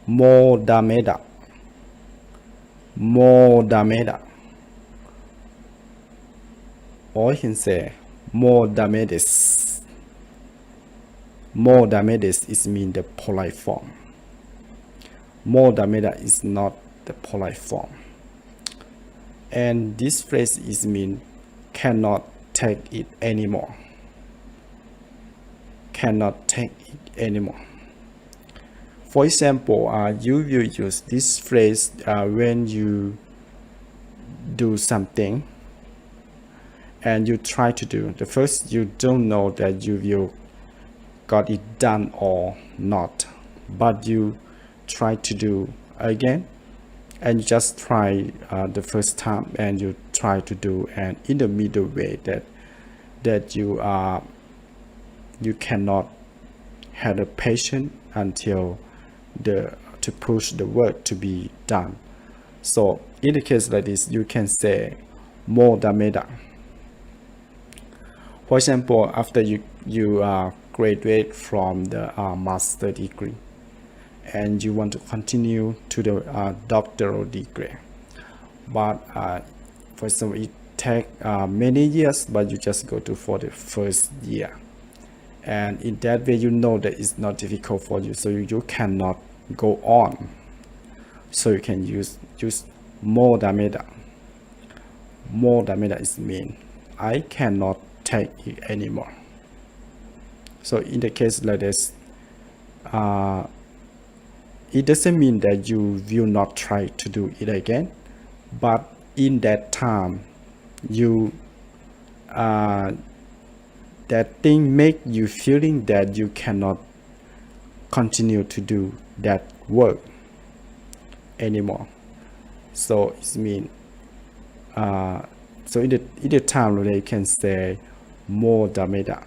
もうダメだ。もうダメだ。Or you can say もうダメです。もうダメです is mean the polite form. もうダメだ is not the polite form. And this phrase is mean cannot take it anymore. Cannot take it anymore. For example, you will use this phrase when you do something and you try to do. The first, you don't know that you will got it done or not, but you try to do again, and you just try the first time and you try to do, and in the middle way that you cannot have the patience until to push the work to be done. So in the case like this, you can say もうダメだ. For example, after you graduate from the master degree and you want to continue to the doctoral degree, but for example, it takes many years, but you just go to for the first year, and in that way you know that it's not difficult for you, so you cannot go on, so you can use もうダメだ. もうダメだ is mean I cannot take it anymore. So in the case like this, it doesn't mean that you will not try to do it again, but in that time that thing make you feeling that you cannot continue to do that work anymore. So it means so in the time you can say もうダメだ.